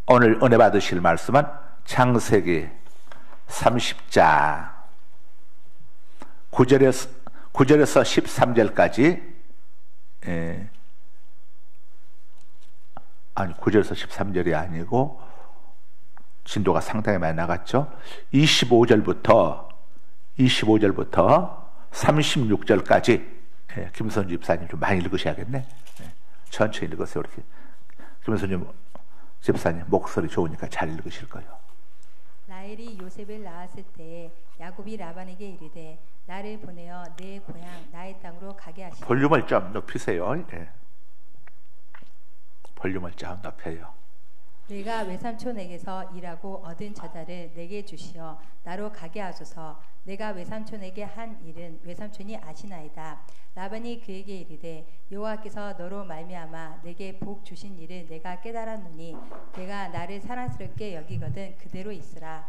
오늘 은혜 받으실 말씀은 창세기 30장 9절에서 13절까지 아니 9절에서 13절이 아니고 진도가 상당히 많이 나갔죠. 25절부터 36절까지 김선주 집사님 좀 많이 읽으셔야겠네. 천천히 읽으세요. 이렇게 김선주 집사님 목소리 좋으니까 잘 읽으실 거예요. 라헬이 요셉을 낳았을 때에 야곱이 라반에게 이르되 나를 보내어 내 고향 나의 땅으로 가게 하시라. 볼륨을 좀 높이세요. 볼륨을 좀 높여요. 내가 외삼촌에게서 일하고 얻은 저자를 내게 주시어 나로 가게 하소서. 내가 외삼촌에게 한 일은 외삼촌이 아시나이다. 라반이 그에게 이르되 여호와께서 너로 말미암아 내게 복 주신 일을 내가 깨달았노니 내가 나를 사랑스럽게 여기거든 그대로 있으라.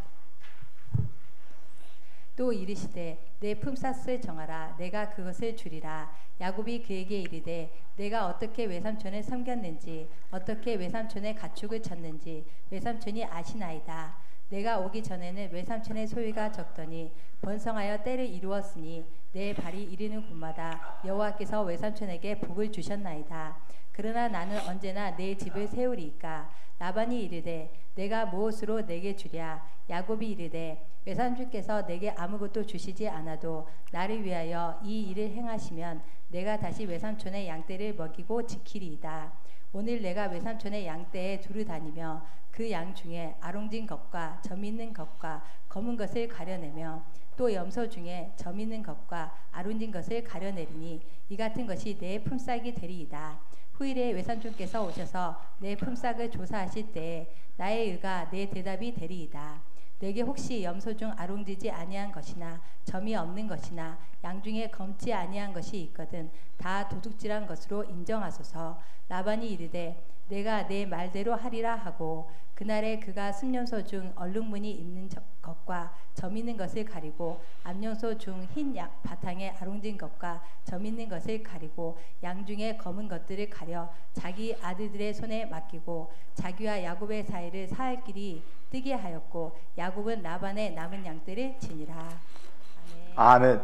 또 이르시되 내 품삯을 정하라. 내가 그것을 주리라. 야곱이 그에게 이르되 내가 어떻게 외삼촌을 섬겼는지 어떻게 외삼촌의 가축을 쳤는지 외삼촌이 아시나이다. 내가 오기 전에는 외삼촌의 소유가 적더니 번성하여 때를 이루었으니 내 발이 이르는 곳마다 여호와께서 외삼촌에게 복을 주셨나이다. 그러나 나는 언제나 내 집을 세우리이까. 라반이 이르되 내가 무엇으로 내게 주랴. 야곱이 이르되 외삼촌께서 내게 아무것도 주시지 않아도 나를 위하여 이 일을 행하시면 내가 다시 외삼촌의 양떼를 먹이고 지키리이다. 오늘 내가 외삼촌의 양떼에 두루 다니며 그 양 중에 아롱진 것과 점 있는 것과 검은 것을 가려내며 또 염소 중에 점 있는 것과 아론진 것을 가려내리니 이 같은 것이 내 품삯이 되리이다. 후일에 외삼촌께서 오셔서 내 품삯을 조사하실 때에 나의 의가 내 대답이 되리이다. 내게 혹시 염소 중 아롱지지 아니한 것이나 점이 없는 것이나 양 중에 검지 아니한 것이 있거든 다 도둑질한 것으로 인정하소서. 라반이 이르되 내가 내 말대로 하리라 하고 그날에 그가 순년소 중 얼룩무늬 있는 것과 점 있는 것을 가리고 암염소 중 흰 바탕에 아롱진 것과 점 있는 것을 가리고 양 중에 검은 것들을 가려 자기 아들들의 손에 맡기고 자기와 야곱의 사이를 사흘 길이 뜨게 하였고 야곱은 라반의 남은 양떼를 지니라. 아멘.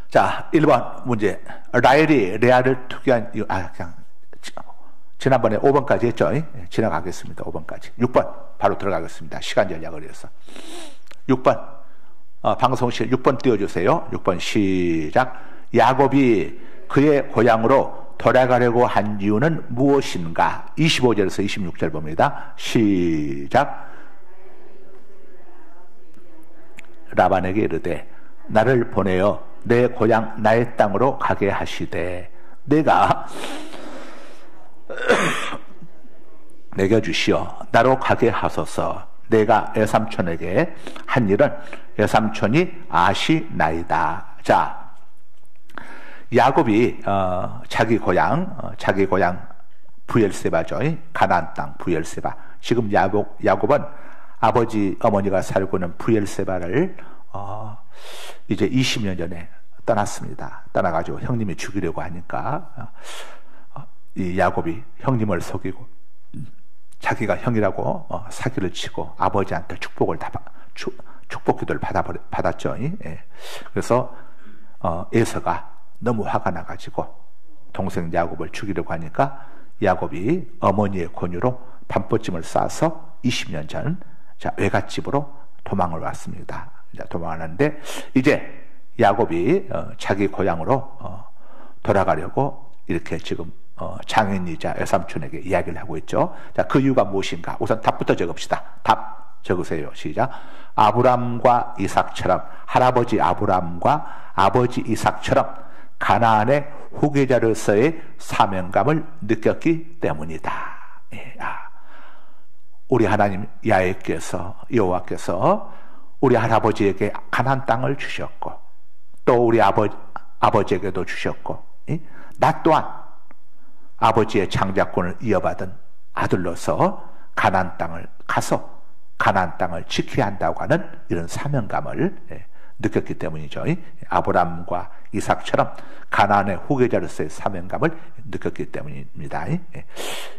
자, 1번 문제. 라헬이 레아를 투기한 이유. 그냥 지난번에 5번까지 했죠. 지나가겠습니다. 5번까지. 6번 바로 들어가겠습니다. 시간 전략을 위해서. 6번 방송실 6번 띄워주세요. 6번 시작. 야곱이 그의 고향으로 돌아가려고 한 이유는 무엇인가? 25절에서 26절 봅니다. 시작. 라반에게 이르되 나를 보내어 내 고향 나의 땅으로 가게 하시되 내가 내게 주시어 나로 가게 하소서. 내가 외삼촌에게 한 일은 외삼촌이 아시나이다. 자, 야곱이 자기 고향 부엘세바죠. 가나안 땅 부엘세바. 지금 야곱은 아버지 어머니가 살고 있는 부엘세바를 이제 20년 전에 떠났습니다. 떠나가지고 형님이 죽이려고 하니까 이 야곱이 형님을 속이고 자기가 형이라고 사기를 치고 아버지한테 축복 기도를 받았죠. 그래서 에서가 너무 화가 나가지고 동생 야곱을 죽이려고 하니까 야곱이 어머니의 권유로 반포찜을 싸서 20년 전 외갓집으로 도망을 왔습니다. 도망하는데 이제 야곱이 자기 고향으로 돌아가려고 이렇게 지금 장인이자 외삼촌에게 이야기를 하고 있죠. 자, 그 이유가 무엇인가? 우선 답부터 적읍시다. 답 적으세요. 시작. 아브람과 이삭처럼 할아버지 아브람과 아버지 이삭처럼 가나안의 후계자로서의 사명감을 느꼈기 때문이다. 우리 하나님 여호와께서 우리 할아버지에게 가나안 땅을 주셨고 또 우리 아버지에게도 주셨고 나 또한 아버지의 장자권을 이어받은 아들로서 가나안 땅을 가서 가나안 땅을 지켜야 한다고 하는 이런 사명감을 느꼈기 때문이죠. 아브라함과 이삭처럼 가나안의 후계자로서의 사명감을 느꼈기 때문입니다.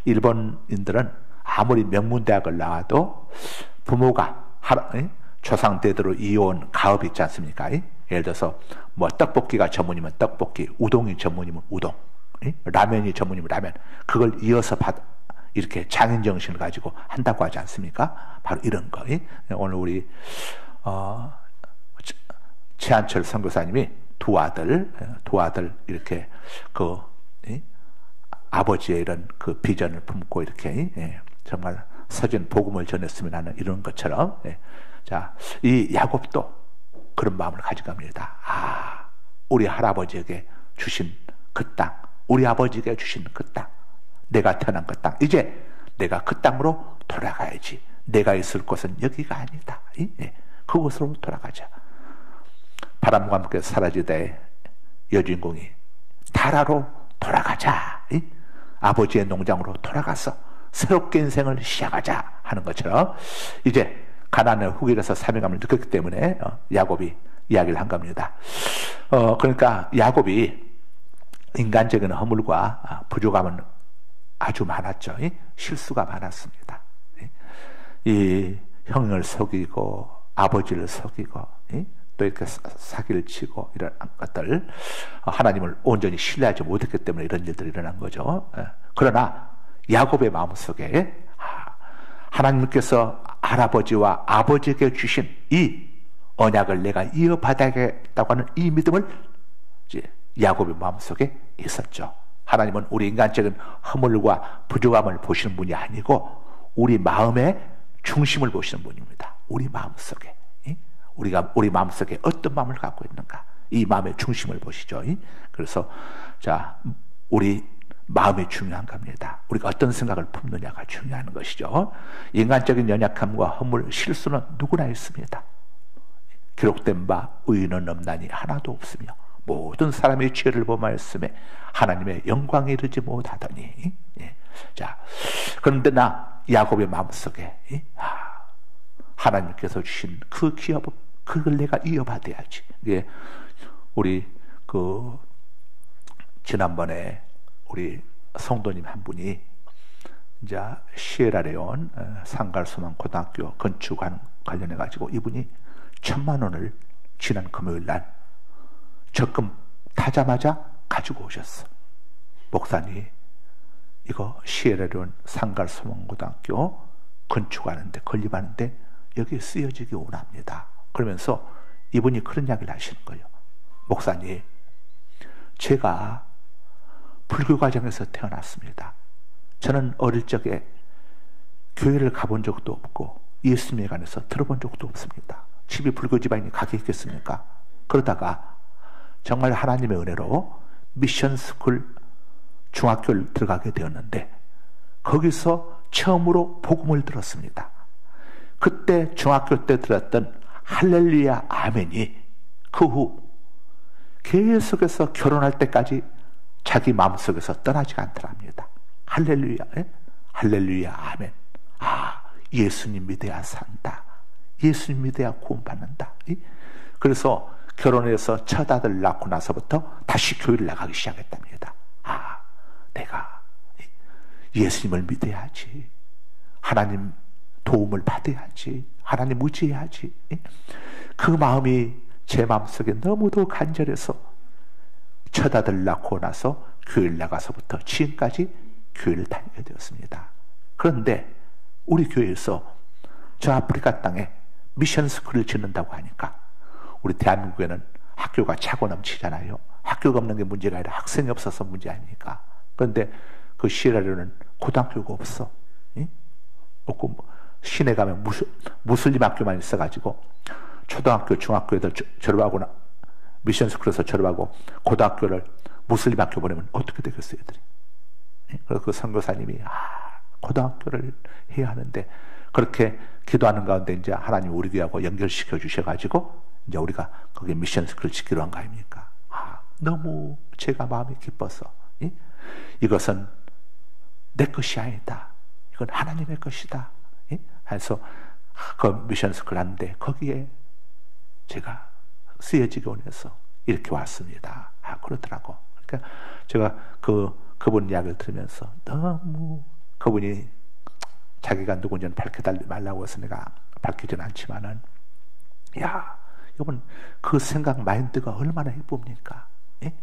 일본인들은 아무리 명문대학을 나와도 부모가 조상대대로 이어온 가업이 있지 않습니까? 예를 들어서 뭐 떡볶이가 전문이면 떡볶이, 우동이 전문이면 우동, 라면이 전문이면 라면, 그걸 이어서 이렇게 장인 정신을 가지고 한다고 하지 않습니까? 바로 이런 거. 오늘 우리 최한철 선교사님이 두 아들 이렇게 아버지의 이런 그 비전을 품고 이렇게 정말 서진 복음을 전했으면 하는 이런 것처럼, 자, 이 야곱도 그런 마음을 가져갑니다. 우리 할아버지에게 주신 그 땅, 우리 아버지에게 주신 그 땅, 내가 태어난 그 땅, 이제 내가 그 땅으로 돌아가야지. 내가 있을 곳은 여기가 아니다. 그곳으로 돌아가자. 바람과 함께 사라지되 여주인공이 타라로 돌아가자. 아버지의 농장으로 돌아가서 새롭게 인생을 시작하자 하는 것처럼 이제 가나안의 후계자로서 사명감을 느꼈기 때문에 야곱이 이야기를 한 겁니다. 그러니까 야곱이 인간적인 허물과 부족함은 아주 많았죠. 실수가 많았습니다. 이 형을 속이고 아버지를 속이고 또 이렇게 사기를 치고 이런 것들, 하나님을 온전히 신뢰하지 못했기 때문에 이런 일들이 일어난 거죠. 그러나 야곱의 마음속에 하나님께서 할아버지와 아버지에게 주신 이 언약을 내가 이어받아야겠다고 하는 이 믿음을 이제 야곱의 마음속에 있었죠. 하나님은 우리 인간적인 허물과 부족함을 보시는 분이 아니고 우리 마음의 중심을 보시는 분입니다. 우리 마음속에, 우리 마음속에 어떤 마음을 갖고 있는가, 이 마음의 중심을 보시죠. 그래서 자, 우리 마음이 중요한 겁니다. 우리가 어떤 생각을 품느냐가 중요한 것이죠. 인간적인 연약함과 허물, 실수는 누구나 있습니다. 기록된 바 의인은 없나니 하나도 없으며 모든 사람의 죄를 범하였음에 하나님의 영광에 이르지 못하더니. 자, 그런데 나 야곱의 마음속에 하나님께서 주신 그 기업, 그걸 내가 이어받아야지. 우리 지난번에 우리 성도님 한 분이 이제 시에라레온 상갈소망 고등학교 건축 관련해 가지고 이분이 1,000만 원을 지난 금요일 날 적금 타자마자 가지고 오셨어. 목사님, 이거 시에라레온 상갈소망 고등학교 건축하는데 건립하는데 여기 쓰여지기 원합니다. 그러면서 이분이 그런 이야기를 하시는 거예요. 목사님, 제가 불교 가정에서 태어났습니다. 저는 어릴 적에 교회를 가본 적도 없고 예수님에 관해서 들어본 적도 없습니다. 집이 불교 집안이 가겠겠습니까? 그러다가 정말 하나님의 은혜로 미션스쿨 중학교를 들어가게 되었는데 거기서 처음으로 복음을 들었습니다. 그때 중학교 때 들었던 할렐루야 아멘이 그 후 계속해서 결혼할 때까지 자기 마음속에서 떠나지가 않더랍니다. 할렐루야, 할렐루야 아멘. 예수님 믿어야 산다. 예수님 믿어야 구원받는다. 그래서 결혼해서 첫 아들 낳고 나서부터 다시 교회를 나가기 시작했답니다. 내가 예수님을 믿어야지. 하나님 도움을 받아야지. 하나님 의지해야지. 그 마음이 제 마음속에 너무도 간절해서 첫 아들 낳고 나서 교회를 나가서부터 지금까지 교회를 다니게 되었습니다. 그런데 우리 교회에서 저 아프리카 땅에 미션스쿨을 짓는다고 하니까 우리 대한민국에는 학교가 차고 넘치잖아요. 학교가 없는 게 문제가 아니라 학생이 없어서 문제 아닙니까? 그런데 그 시에라레온은 고등학교가 없어. 없고 시내 가면 무슬림 학교만 있어가지고 초등학교, 중학교 애들 졸업하고 미션스쿨에서 졸업하고 고등학교를 무슬림 학교 보내면 어떻게 되겠어요, 애들이? 그래서 그 선교사님이 고등학교를 해야 하는데 그렇게 기도하는 가운데 이제 하나님 우리 교회하고 연결시켜 주셔가지고 이제 우리가 거기 미션스쿨을 짓기로 한 거 아닙니까? 너무 제가 마음이 기뻐서 이것은 내 것이 아니다. 이건 하나님의 것이다. 해서 그 미션스쿨 하는데 거기에 제가 쓰여지기 원해서 이렇게 왔습니다. 그러더라고. 그러니까 제가 그분 이야기를 들으면서 너무 그분이 자기가 누군지는 밝혀달라고 말라고 해서 내가 밝히지는 않지만은, 야, 여러분, 그 생각 마인드가 얼마나 예쁩니까? 예?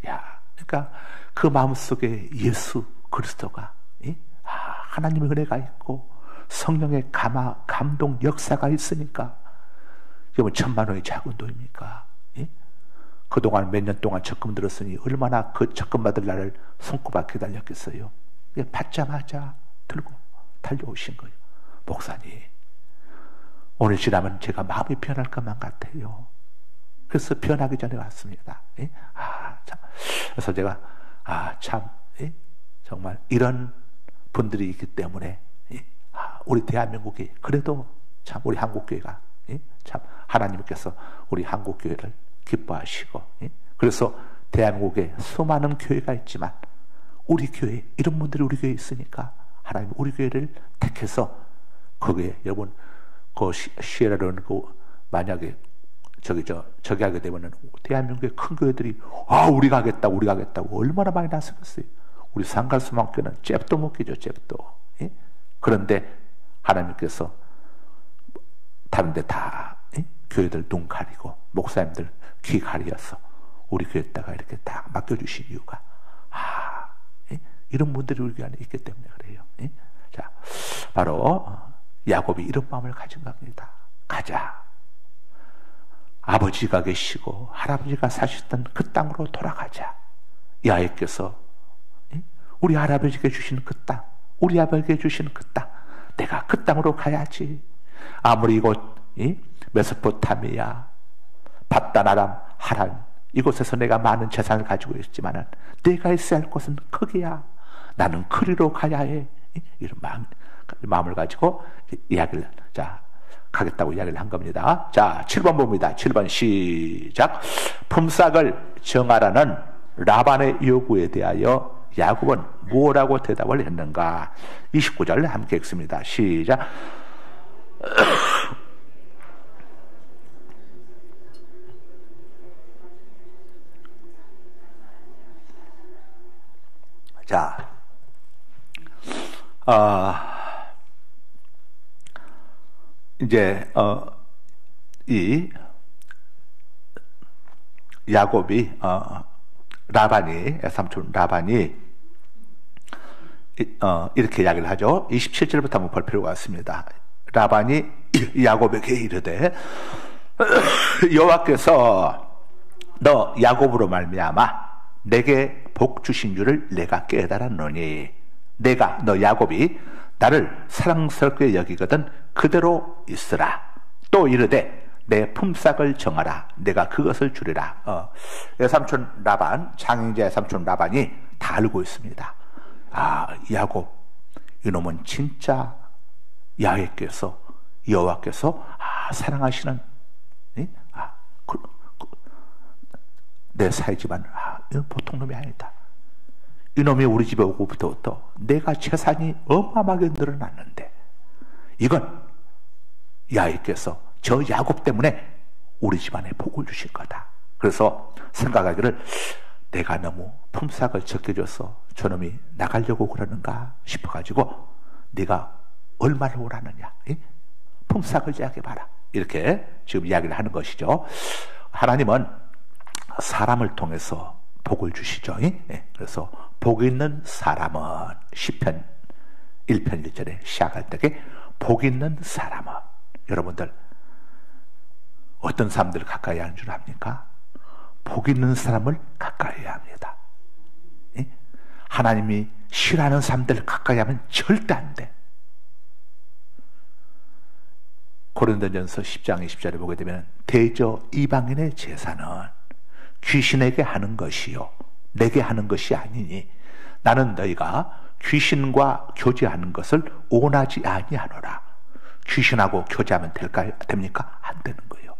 야, 그러니까 그 마음속에 예수 그리스도가, 예? 하나님의 은혜가 있고 성령의 감동 역사가 있으니까 여러분 1,000만 원이 작은 돈입니까? 예? 그동안 몇 년 동안 적금 들었으니 얼마나 그 적금 받을 날을 손꼽아 기다렸겠어요. 예, 받자마자 들고 달려오신 거예요. 목사님, 오늘 지나면 제가 마음이 변할 것만 같아요. 그래서 변하기 전에 왔습니다. 예? 참. 그래서 제가 참, 예? 정말 이런 분들이 있기 때문에, 예? 우리 대한민국이 그래도 참 우리 한국교회가, 예? 참 하나님께서 우리 한국교회를 기뻐하시고, 예? 그래서 대한민국에 수많은 교회가 있지만 우리 교회, 이런 분들이 우리 교회에 있으니까 하나님 우리 교회를 택해서 거기에 여러분 그 시에라로는 만약에 저기 하게 되면은 대한민국의 큰 교회들이 우리가 하겠다고 얼마나 많이 나섰겠어요. 우리 상갈수망교는 잽도 못 끼죠, 잽도. 예? 그런데 하나님께서 다른 데 다, 예? 교회들 눈 가리고 목사님들 귀 가리어서 우리 교회에다가 이렇게 딱 맡겨주신 이유가 예? 이런 분들이 우리 교회 안에 있기 때문에 그래요. 예? 자, 바로 야곱이 이런 마음을 가진 겁니다. 가자. 아버지가 계시고 할아버지가 사셨던 그 땅으로 돌아가자. 야곱께서 우리 할아버지께 주신 그 땅, 우리 아버지께 주신 그 땅, 내가 그 땅으로 가야지. 아무리 이곳 메소포타미아, 바단 아람, 하란 이곳에서 내가 많은 재산을 가지고 있지만은 내가 있어야 할 곳은 거기야. 나는 그리로 가야 해. 이런 마음을 가지고 이야기를 가겠다고 이야기를 한 겁니다. 자, 7번 봅니다. 7번 시작. 품삯을 정하라는 라반의 요구에 대하여 야곱은 뭐라고 대답을 했는가? 29절 함께 읽습니다. 시작. 자, 이제 이 야곱이 라반이 삼촌 라반이 이렇게 이야기를 하죠. 27절부터 한번 볼 필요가 있습니다. 라반이 야곱에게 이르되 여호와께서 너 야곱으로 말미암아 내게 복 주신 줄을 내가 깨달았노니 내가 너 야곱이 나를 사랑스럽게 여기거든 그대로 있으라. 또 이르되 내 품삯을 정하라. 내가 그것을 주리라. 삼촌 라반, 장인제 삼촌 라반이 다 알고 있습니다. 야곱 이놈은 진짜 여호와께서 사랑하시는 내 사이지만 보통 놈이 아니다. 이놈이 우리 집에 오고부터 내가 재산이 어마어마하게 늘어났는데 이건 야곱께서 저 야곱 때문에 우리 집안에 복을 주신 거다. 그래서 생각하기를 내가 너무 품삯을 적게 줘서 저놈이 나가려고 그러는가 싶어가지고 네가 얼마를 오라느냐, 품삯을 정해봐라. 이렇게 지금 이야기를 하는 것이죠. 하나님은 사람을 통해서 복을 주시죠. 그래서 복 있는 사람은 시편 1편 1절에 시작할 때에 복 있는 사람은 여러분들 어떤 사람들을 가까이 하는 줄 압니까? 복 있는 사람을 가까이 해야 합니다. 하나님이 싫어하는 사람들을 가까이 하면 절대 안 돼. 고린도전서 10장 20절에 보게 되면 대저 이방인의 제사는 귀신에게 하는 것이요 내게 하는 것이 아니니 나는 너희가 귀신과 교제하는 것을 원하지 아니하노라. 귀신하고 교제하면 됩니까? 안 되는 거예요.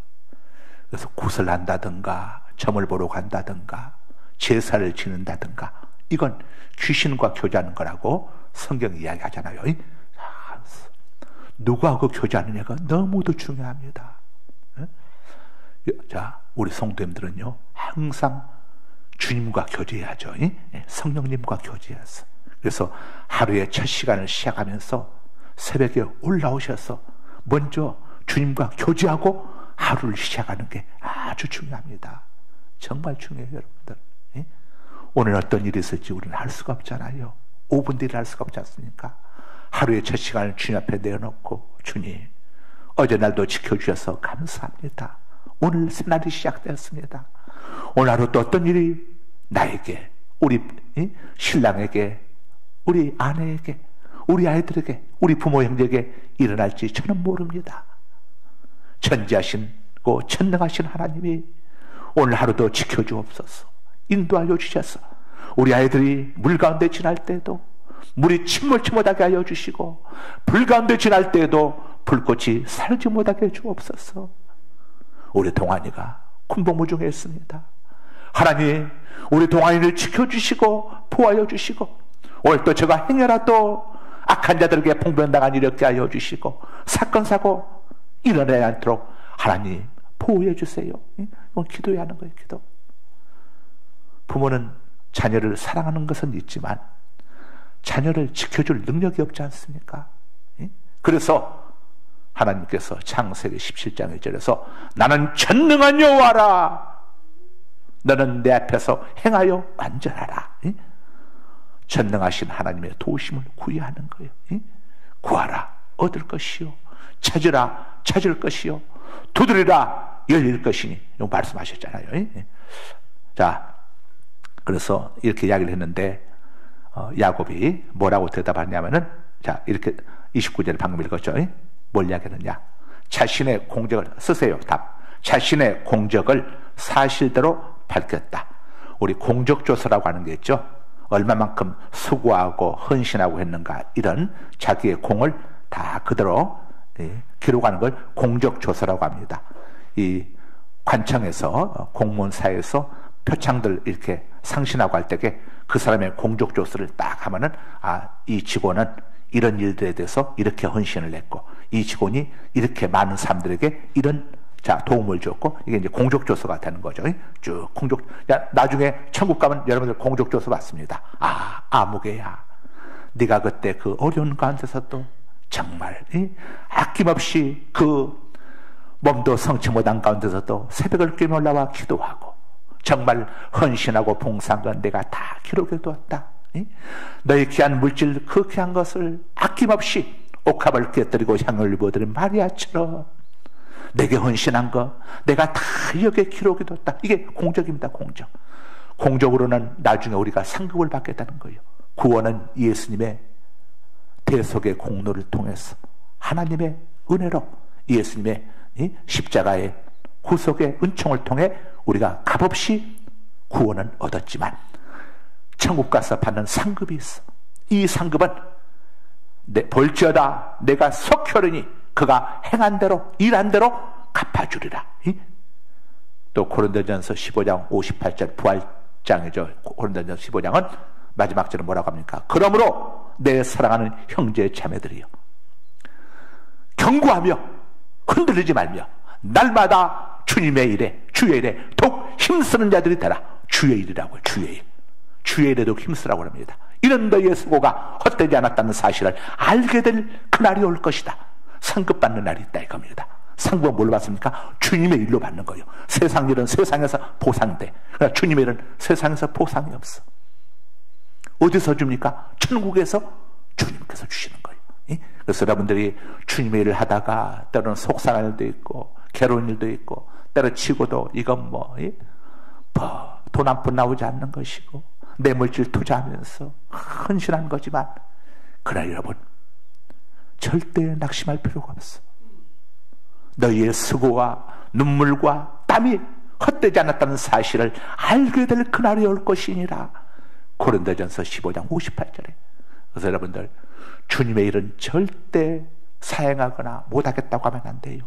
그래서 굿을 한다든가 점을 보러 간다든가 제사를 지는다든가 이건 귀신과 교제하는 거라고 성경이 이야기하잖아요. 누구하고 교제하느냐가 너무도 중요합니다. 자, 우리 성도님들은요, 항상 주님과 교제해야죠. 성령님과 교제해서. 그래서 하루의 첫 시간을 시작하면서 새벽에 올라오셔서 먼저 주님과 교제하고 하루를 시작하는 게 아주 중요합니다. 정말 중요해요, 여러분들. 오늘 어떤 일이 있을지 우리는 알 수가 없잖아요. 5분 뒤를 알 수가 없지 않습니까? 하루의 첫 시간을 주님 앞에 내어놓고, 주님, 어제 날도 지켜주셔서 감사합니다. 오늘 새날이 시작되었습니다. 오늘 하루 또 어떤 일이 나에게, 우리 신랑에게, 우리 아내에게, 우리 아이들에게, 우리 부모 형제에게 일어날지 저는 모릅니다. 전지하시고 전능하신 하나님이 오늘 하루도 지켜주옵소서. 인도하여 주셔서 우리 아이들이 물 가운데 지날 때에도 물이 침몰치 못하게 하여 주시고, 불 가운데 지날 때에도 불꽃이 사르지 못하게 주옵소서. 우리 동안이가 군복무중했습니다. 하나님, 우리 동안이를 지켜주시고 보호하여 주시고, 오늘 또 제가 행여라 또 악한 자들에게 봉변당한 일이 없게 하여 주시고, 사건 사고 일어나지 않도록 하나님 보호해 주세요. 이건 기도해야 하는 거예요. 기도. 부모는 자녀를 사랑하는 것은 있지만 자녀를 지켜줄 능력이 없지 않습니까? 그래서 하나님께서 창세기 17장 1절에서 나는 전능한 여호와라, 너는 내 앞에서 행하여 완전하라. 전능하신 하나님의 도우심을 구해야 하는 거예요. 구하라, 얻을 것이요. 찾으라, 찾을 것이요. 두드리라, 열릴 것이니. 이거 말씀하셨잖아요. 자, 그래서 이렇게 이야기를 했는데, 야곱이 뭐라고 대답하냐면은, 자, 이렇게 29절에 방금 읽었죠. 뭘 이야기했느냐? 자신의 공적을 쓰세요. 답. 자신의 공적을 사실대로 밝혔다. 우리 공적조서라고 하는 게 있죠. 얼마만큼 수고하고 헌신하고 했는가, 이런 자기의 공을 다 그대로 기록하는 걸 공적조서라고 합니다. 이 관청에서, 공무원사에서 표창들 이렇게 상신하고 할 때에 그 사람의 공적조서를 딱 하면은, 아, 이 직원은 이런 일들에 대해서 이렇게 헌신을 했고, 이 직원이 이렇게 많은 사람들에게 이런, 자, 도움을 줬고, 이게 이제 공적조서가 되는 거죠. 쭉 야, 나중에 천국 가면 여러분들 공적조서 받습니다. 아, 아무개야, 네가 그때 그 어려운 가운데서도 정말 아낌없이 그 몸도 성치 못한 가운데서도 새벽을 깨며 올라와 기도하고 정말 헌신하고 봉사한 건 내가 다 기록해 두었다. 너의 귀한 물질, 그 귀한 것을 아낌없이 옥합을 깨뜨리고 향을 부어드린 마리아처럼 내게 헌신한 거 내가 다 여기에 기록해 뒀다. 이게 공적입니다. 공적. 공적으로는 나중에 우리가 상급을 받겠다는 거예요. 구원은 예수님의 대속의 공로를 통해서, 하나님의 은혜로, 예수님의 십자가의 구속의 은총을 통해 우리가 값없이 구원은 얻었지만 천국 가서 받는 상급이 있어. 이 상급은 볼지어다 내가 속혀르니 그가 행한 대로 일한 대로 갚아주리라. 또 고린도전서 15장 58절 부활장이죠. 고린도전서 15장은 마지막 절은 뭐라고 합니까? 그러므로 내 사랑하는 형제 자매들이여, 경고하며 흔들리지 말며 날마다 주님의 일에, 주의 일에 더욱 힘쓰는 자들이 되라. 주의 일이라고요. 주의 일. 주의 일에도 힘쓰라고 합니다. 이런 너희의 수고가 헛되지 않았다는 사실을 알게 될 그날이 올 것이다. 상급 받는 날이 있다 이겁니다. 상급은 뭘로 받습니까? 주님의 일로 받는 거예요. 세상 일은 세상에서 보상돼. 그러나 주님의 일은 세상에서 보상이 없어. 어디서 줍니까? 천국에서 주님께서 주시는 거예요. 그래서 여러분들이 주님의 일을 하다가 때로는 속상한 일도 있고 괴로운 일도 있고 때려치고도 이건 뭐 돈 한 푼 나오지 않는 것이고 내 물질 투자하면서 헌신한 거지만, 그러나 여러분 절대 낙심할 필요가 없어. 너희의 수고와 눈물과 땀이 헛되지 않았다는 사실을 알게 될 그날이 올 것이니라. 고린도전서 15장 58절에. 그래서 여러분들 주님의 일은 절대 사행하거나 못하겠다고 하면 안 돼요.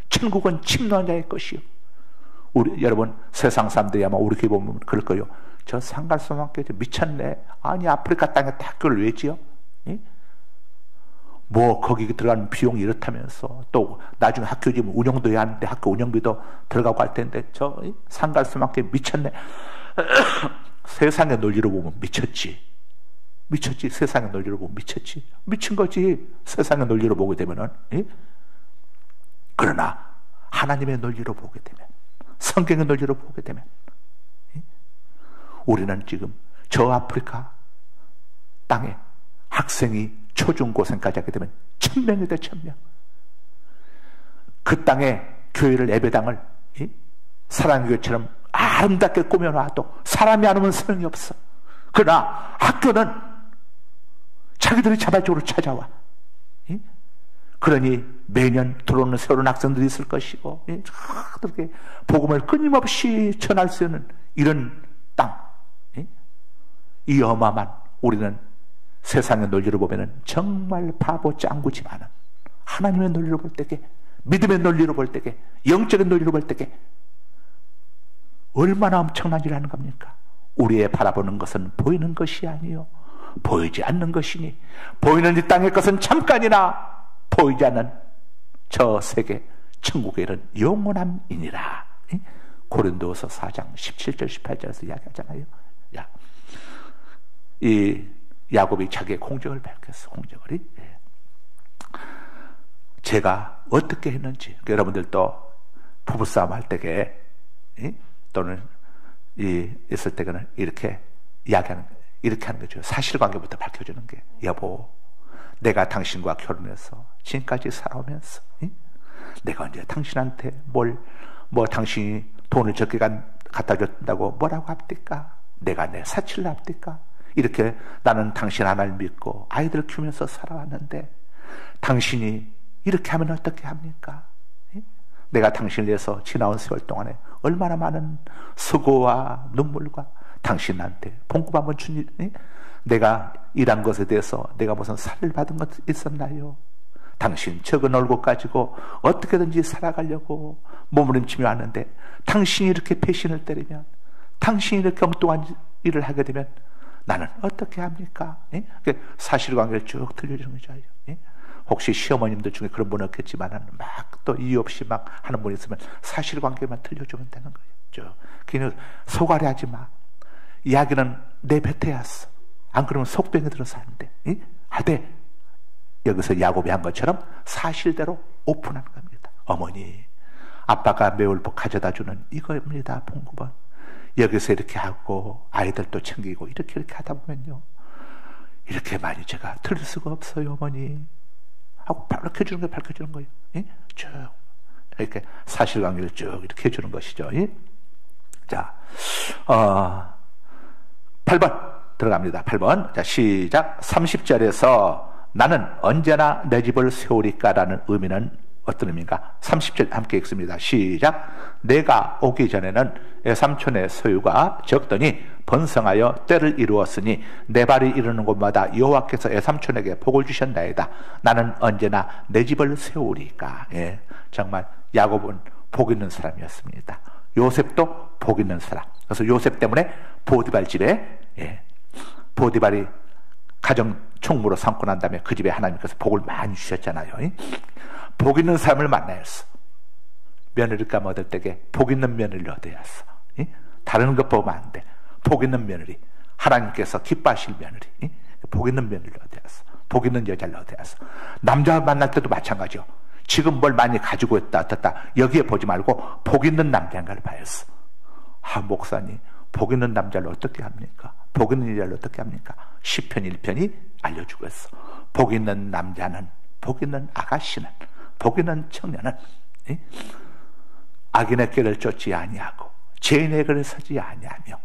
천국은 침노한 자의 것이요. 우리 여러분 세상 사람들이 아마 우리 교회 보면 그럴 거예요. 저 상갈소망교회 미쳤네. 아니 아프리카 땅에 학교를 왜 지어? 뭐 거기 들어가는 비용이 이렇다면서 또 나중에 학교 지금 운영도 해야 하는데 학교 운영비도 들어가고 할 텐데 저 상갈 수밖에 미쳤네. 세상의 논리로 보면 미쳤지. 세상의 논리로 보면 미쳤지. 미친 거지. 세상의 논리로 보게 되면은. 예? 그러나 하나님의 논리로 보게 되면, 성경의 논리로 보게 되면, 예? 우리는 지금 저 아프리카 땅에 학생이 초중고생까지 하게 되면 1000명이 돼. 1000명. 그 땅에 교회를, 예배당을 사랑의 교회처럼 아름답게 꾸며놔도 사람이 안 오면 소용이 없어. 그러나 학교는 자기들이 자발적으로 찾아와. 그러니 매년 들어오는 새로운 학생들이 있을 것이고, 그렇게 복음을 끊임없이 전할 수 있는 이런 땅, 이 어마어마한, 우리는 세상의 논리로 보면은 정말 바보 짱구지만은 하나님의 논리로 볼 때게, 믿음의 논리로 볼 때게, 영적인 논리로 볼 때게 얼마나 엄청난 일을 하는 겁니까? 우리의 바라보는 것은 보이는 것이 아니요 보이지 않는 것이니, 보이는 이 땅의 것은 잠깐이나 보이지 않는 저 세계 천국의 일은 영원함이니라. 고린도서 4장 17절 18절에서 이야기하잖아요. 이 야곱이 자기의 공적을 밝혔어. 공적을. 제가 어떻게 했는지, 여러분들도 부부싸움 할 때에 또는 있을 때는 이렇게 이야기하는, 이렇게 하는 거죠. 사실관계부터 밝혀주는 게, 여보, 내가 당신과 결혼해서 지금까지 살아오면서 내가 언제 당신한테 당신이 돈을 적게 갖다 줬다고 뭐라고 합니까? 내가 내 사치를 합니까? 이렇게 나는 당신 하나를 믿고 아이들 키우면서 살아왔는데 당신이 이렇게 하면 어떻게 합니까? 내가 당신을 위해서 지나온 세월 동안에 얼마나 많은 수고와 눈물과 당신한테 봉급 한번 준 일이, 내가 일한 것에 대해서 내가 무슨 살을 받은 것 있었나요? 당신 적은 얼굴 가지고 어떻게든지 살아가려고 몸부림치며 왔는데 당신이 이렇게 배신을 때리면, 당신이 이렇게 엉뚱한 일을 하게 되면 나는 어떻게 합니까? 사실관계를 쭉 들려주는 거죠. 혹시 시어머님들 중에 그런 분 없겠지만 막 또 이유 없이 막 하는 분이 있으면 사실관계만 들려주면 되는 거예요. 그냥 속앓이 하지 마. 이야기는 내뱉어야 했어. 안 그러면 속병에 들어서 하는데, 하되 여기서 야곱이 한 것처럼 사실대로 오픈하는 겁니다. 어머니, 아빠가 매울 가져다 주는 이거입니다. 봉급은 여기서 이렇게 하고 아이들도 챙기고 이렇게 하다 보면요, 이렇게 많이 제가 들을 수가 없어요, 어머니 하고 밝혀주는 거예요. 쭉 이렇게 사실관계를 쭉 이렇게 해주는 것이죠. 자, 8번 들어갑니다. 8번. 자, 시작. 30절에서 나는 언제나 내 집을 세우리까라는 의미는 어떤 의미인가? 30절 함께 읽습니다. 시작. 내가 오기 전에는 애삼촌의 소유가 적더니 번성하여 때를 이루었으니 내 발이 이르는 곳마다 여호와께서 애삼촌에게 복을 주셨나이다. 나는 언제나 내 집을 세우리까. 정말 야곱은 복 있는 사람이었습니다. 요셉도 복 있는 사람. 그래서 요셉 때문에 보디발 집에, 보디발이 가정 총무로 삼고 난 다음에 그 집에 하나님께서 복을 많이 주셨잖아요. 복 있는 사람을 만나야 했어. 며느리감 얻을 때에 복 있는 며느리를 얻어야 했어. 다른 것 보면 안 돼. 복 있는 며느리, 하나님께서 기뻐하실 며느리, 복 있는 며느리를 얻어야 했어. 복 있는 여자를 얻어야 했어. 남자 만날 때도 마찬가지요. 지금 뭘 많이 가지고 있다 어떻다 여기에 보지 말고 복 있는 남자인가를 봐야 했어. 목사님, 복 있는 남자를 어떻게 합니까? 복 있는 여자를 어떻게 합니까? 시편 1편이 알려주고 있어. 복 있는 남자는, 복 있는 아가씨는, 복 있는 청년은 악인의 길을 쫓지 아니하고 죄인의 길을 서지 아니하며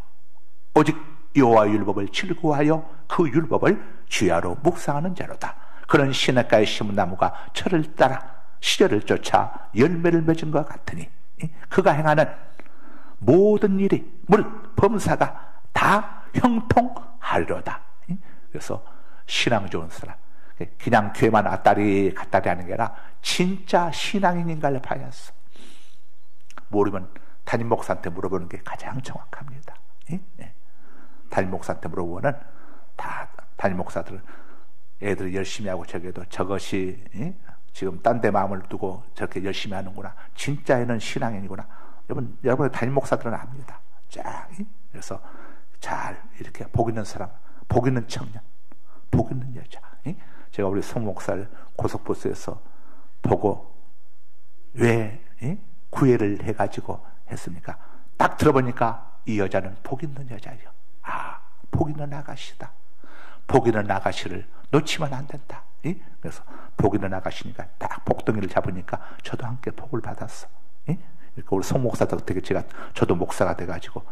오직 여호와 율법을 즐거워하여 그 율법을 주야로 묵상하는 자로다. 그런 시냇가에 심은 나무가 철을 따라 시절을 쫓아 열매를 맺은 것 같으니 그가 행하는 모든 일이, 물론 범사가 다 형통하리로다. 그래서 신앙 좋은 사람, 그냥 교회만 왔다리 갔다리 하는 게 아니라 진짜 신앙인인가를 봐야 했어. 모르면 담임 목사한테 물어보는 게 가장 정확합니다. 담임 목사한테 물어보면 다 담임 목사들은 애들이 열심히 하고 저게도 저것이 지금 딴 데 마음을 두고 저렇게 열심히 하는구나. 진짜 애는 신앙인이구나. 여러분의 담임 목사들은 압니다. 자, 그래서 잘 이렇게 복 있는 사람, 복 있는 청년, 복 있는 여자. 제가 우리 송 목사를 고속버스에서 보고 왜 구애를 해가지고 했습니까? 딱 들어보니까 이 여자는 복 있는 여자예요. 아, 복 있는 아가씨다. 복 있는 아가씨를 놓치면 안 된다. 그래서 복 있는 아가씨니까 딱 복덩이를 잡으니까 저도 함께 복을 받았어. 이렇게 우리 송 목사도 어떻게 저도 목사가 돼가지고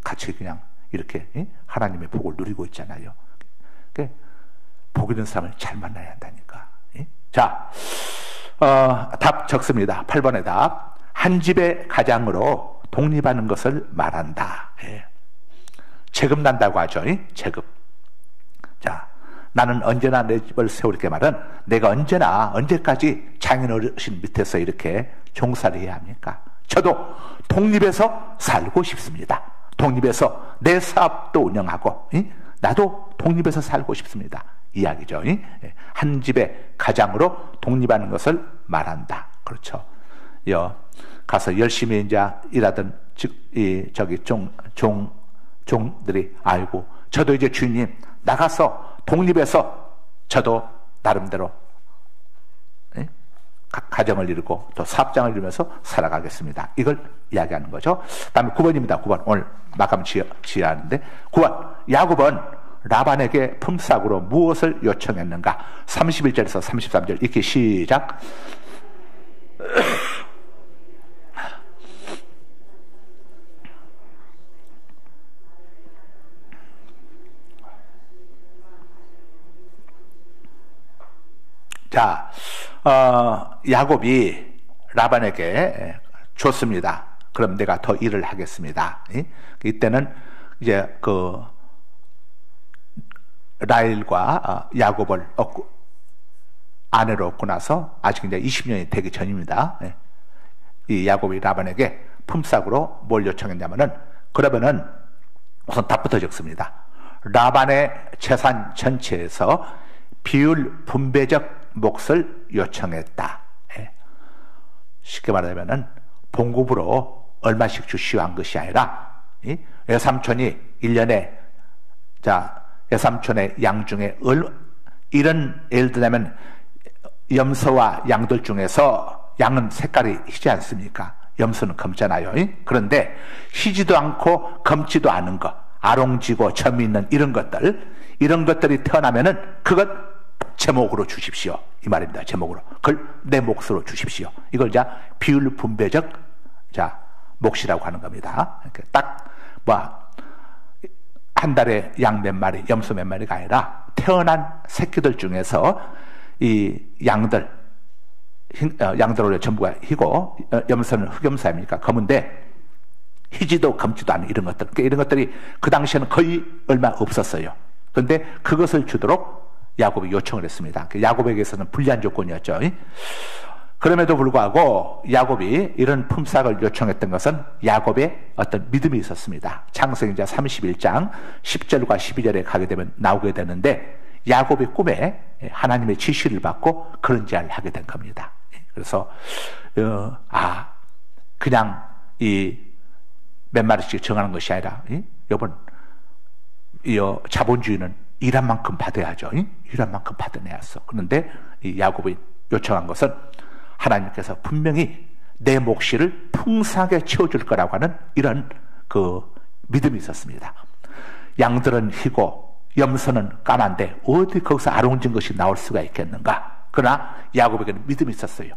같이 그냥 이렇게 하나님의 복을 누리고 있잖아요. 복 있는 사람을 잘 만나야 한다니까. 자, 답 적습니다. 8번의 답. 한 집의 가장으로 독립하는 것을 말한다. 체급 난다고 하죠. 체급. 자, 나는 언제나 내 집을 세우리게 말은 내가 언제까지 장인 어르신 밑에서 이렇게 종살이 해야 합니까? 저도 독립해서 살고 싶습니다. 독립해서 내 사업도 운영하고 나도 독립해서 살고 싶습니다. 이야기죠. 한 집의 가장으로 독립하는 것을 말한다. 그렇죠. 가서 열심히 이제 일하던 종들이 아이고 저도 이제 주인님 나가서 독립해서 저도 나름대로 가정을 이루고 또 사업장을 이루면서 살아가겠습니다. 이걸 이야기하는 거죠. 다음에 9번입니다. 9번 오늘 마감 지어하는데 9번 야곱은 라반에게 품삯으로 무엇을 요청했는가? 31절에서 33절 읽기 시작. 자, 야곱이 라반에게 줬습니다. 그럼 내가 더 일을 하겠습니다. 이때는 이제 라헬과 야곱을 아내로 얻고 나서 아직 이제 20년이 되기 전입니다. 이 야곱이 라반에게 품삯으로 뭘 요청했냐면은 그러면은 우선 답부터 적습니다. 라반의 재산 전체에서 비율 분배적 몫을 요청했다. 쉽게 말하면은 봉급으로 얼마씩 주시오 한 것이 아니라 외삼촌이 1년에 외삼촌의 양 중에 이런 예를 들면 염소와 양들 중에서 양은 색깔이 희지 않습니까? 염소는 검잖아요. 그런데 희지도 않고 검지도 않은 것, 아롱지고 점이 있는 이런 것들이 태어나면은 그것 제목으로 주십시오. 이 말입니다. 제목으로. 그걸 내 몫으로 주십시오. 이걸 비율 분배적 몫이라고 하는 겁니다. 딱 한 달에 양 몇 마리, 염소 몇 마리가 아니라 태어난 새끼들 중에서 이 양들로 전부가 희고 염소는 흑염소 아닙니까? 검은데 희지도 검지도 않은 이런 것들. 이런 것들이 그 당시에는 거의 얼마 없었어요. 그런데 그것을 주도록 야곱이 요청을 했습니다. 야곱에게서는 불리한 조건이었죠. 그럼에도 불구하고 야곱이 이런 품삯을 요청했던 것은 야곱의 어떤 믿음이 있었습니다. 창세기 31장 10절과 12절에 가게 되면 나오게 되는데 야곱의 꿈에 하나님의 지시를 받고 그런 제안을 하게 된 겁니다. 그래서 그냥 이 몇 마리씩 정하는 것이 아니라 여러분 자본주의는 일한 만큼 받아야죠. 일한 만큼 받아내야죠. 그런데 이 야곱이 요청한 것은 하나님께서 분명히 내 몫을 풍성하게 채워줄 거라고 하는 이런 믿음이 있었습니다. 양들은 희고 염소는 까만데 어디 거기서 아롱진 것이 나올 수가 있겠는가? 그러나 야곱에게는 믿음이 있었어요.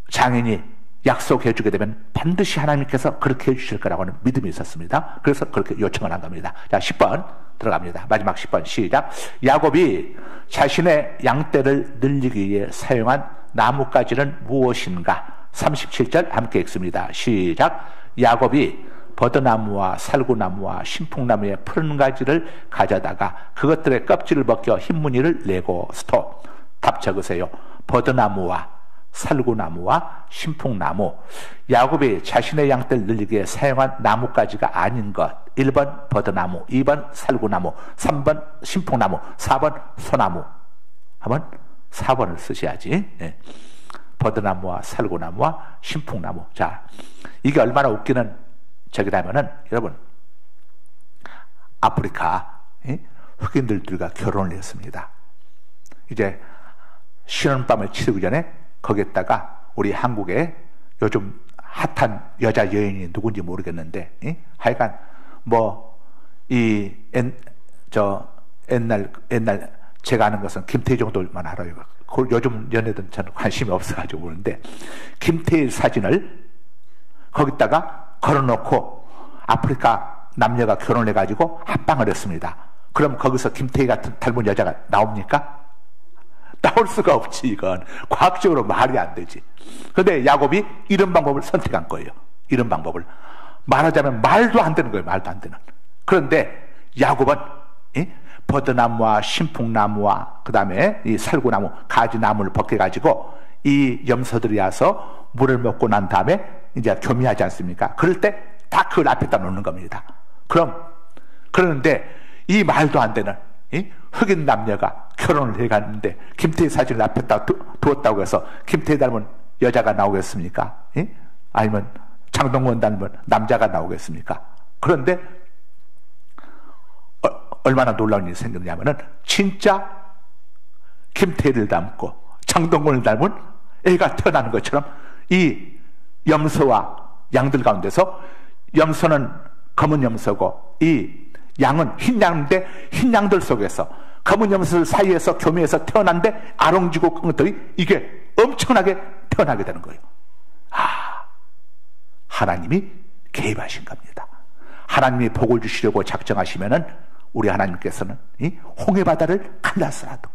장인이 약속해 주게 되면 반드시 하나님께서 그렇게 해주실 거라고 하는 믿음이 있었습니다. 그래서 그렇게 요청을 한 겁니다. 자, 10번 들어갑니다. 마지막 10번 시작. 야곱이 자신의 양떼를 늘리기 위해 사용한 나뭇가지는 무엇인가? 37절 함께 읽습니다. 시작. 야곱이 버드나무와 살구나무와 신풍나무의 푸른 가지를 가져다가 그것들의 껍질을 벗겨 흰 무늬를 내고 스톱. 답 적으세요. 버드나무와 살구나무와 신풍나무. 야곱이 자신의 양떼를 늘리기 위해 사용한 나무가지가 아닌 것. 1번 버드나무, 2번 살구나무, 3번 신풍나무, 4번 소나무. 한번 4번을 쓰셔야지. 예. 버드나무와 살구나무와 신풍나무. 자, 이게 얼마나 웃기는 저기라면은 여러분, 아프리카 흑인들과 결혼을 했습니다. 이제 신혼밤을 치르기 전에 거기에다가 우리 한국에 요즘 핫한 여자 여인이 누군지 모르겠는데, 하여간 뭐 옛날 제가 아는 것은 김태희 정도만 알아요. 요즘 연애든 저는 관심이 없어가지고 그러는데, 김태희 사진을 거기다가 걸어놓고 아프리카 남녀가 결혼해가지고 합방을 했습니다. 그럼 거기서 김태희 같은 닮은 여자가 나옵니까? 나올 수가 없지. 이건 과학적으로 말이 안 되지. 그런데 야곱이 이런 방법을 선택한 거예요. 이런 방법을 말하자면 말도 안 되는 거예요. 말도 안 되는. 그런데 야곱은 버드나무와 신풍나무와 그 다음에 이 살구나무 가지나무를 벗겨가지고 이 염소들이 와서 물을 먹고 난 다음에 이제 교미하지 않습니까? 그럴 때 다 그걸 앞에다 놓는 겁니다. 그러는데 이 말도 안 되는 흑인 남녀가 결혼을 해갔는데 김태희 사진을 앞에다 두었다고 해서 김태희 닮은 여자가 나오겠습니까? 아니면 장동건 닮은 남자가 나오겠습니까? 그런데 얼마나 놀라운 일이 생겼냐면은 진짜 김태희를 닮고 장동건을 닮은 애가 태어나는 것처럼 이 염소와 양들 가운데서 염소는 검은 염소고 이 양은 흰 양인데 흰 양들 속에서 검은 염소들 사이에서 교미해서 태어난데 아롱지고 큰 것들이 이게 엄청나게 태어나게 되는 거예요. 하나님이 개입하신 겁니다. 하나님이 복을 주시려고 작정하시면은 우리 하나님께서는 이 홍해바다를 갈라서라도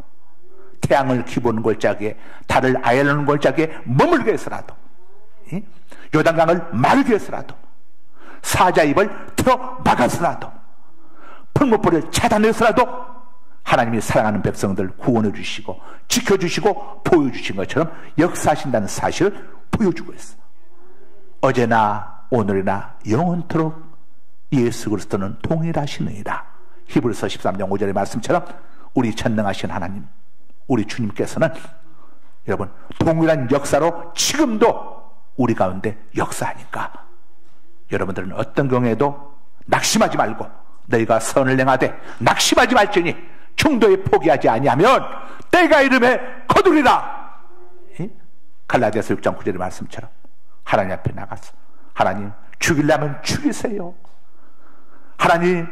태양을 기보는 골짜기에 달을 아열하는 골짜기에 머물게 해서라도 요단강을 마르게 해서라도 사자 입을 틀어 막아서라도 풀무불을 차단해서라도 하나님이 사랑하는 백성들 구원해 주시고 지켜주시고 보여주신 것처럼 역사하신다는 사실을 보여주고 있어. 어제나 오늘이나 영원토록 예수 그리스도는 동일하시느니라. 히브리서 13장 5절의 말씀처럼 우리 전능하신 하나님, 우리 주님께서는 여러분 동일한 역사로 지금도 우리 가운데 역사하니까 여러분들은 어떤 경우에도 낙심하지 말고 너희가 선을 행하되 낙심하지 말지니 중도에 포기하지 아니하면 때가 이름에 거두리라. 갈라디아서 6장 9절의 말씀처럼 하나님 앞에 나가서 하나님 죽이려면 죽이세요. 하나님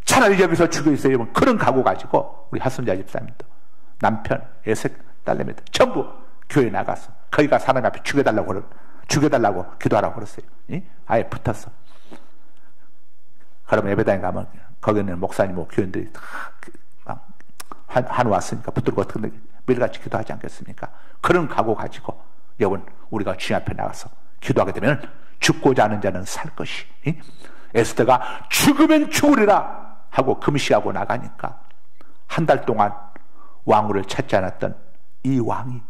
차라리 여기서 죽이세요. 그런 각오 가지고 우리 하순자 집사님도 남편, 애색, 딸내미들 전부 교회 나가서 거기가 사람 앞에 죽여달라고 기도하라고 그랬어요. 아예 붙었어. 그럼 예배당에 가면 거기는 목사님, 교인들이 막 한우 왔으니까 붙들고 어떻게 매일같이 기도하지 않겠습니까? 그런 각오 가지고 여러분 우리가 주님 앞에 나가서 기도하게 되면 죽고자 하는 자는 살 것이. 에스더가 죽으면 죽으리라 하고 금시하고 나가니까 한 달 동안 왕후를 찾지 않았던 이 왕이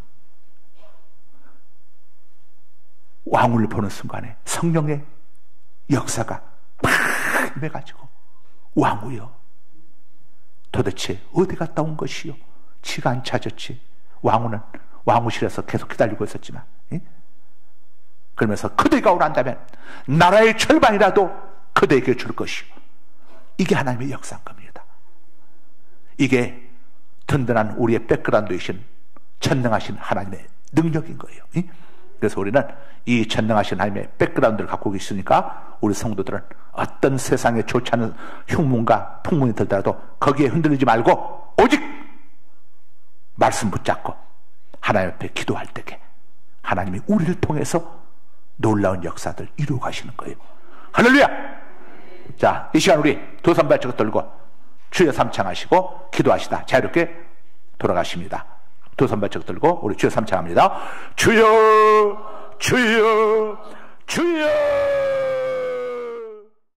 왕후를 보는 순간에 성령의 역사가 팍 임해가지고 왕후여 도대체 어디 갔다 온 것이요? 지가 안 찾았지. 왕후는 왕후실에서 계속 기다리고 있었지만 그러면서 그대가 오란다면 나라의 절반이라도 그대에게 줄 것이요. 이게 하나님의 역사인 겁니다. 이게 든든한 우리의 백그라운드이신 전능하신 하나님의 능력인 거예요. 그래서 우리는 이 전능하신 하나님의 백그라운드를 갖고 계시니까 우리 성도들은 어떤 세상에 좋지 않은 흉문과 풍문이 들더라도 거기에 흔들리지 말고 오직 말씀 붙잡고 하나님 앞에 기도할 때에 하나님이 우리를 통해서 놀라운 역사들 이루어 가시는 거예요. 할렐루야! 자, 이 시간 우리 두 손 발짝 들고 주여 삼창하시고 기도하시다 자유롭게 돌아가십니다. 두 손 발짝 들고 우리 주여 삼창합니다. 주여 주여 주여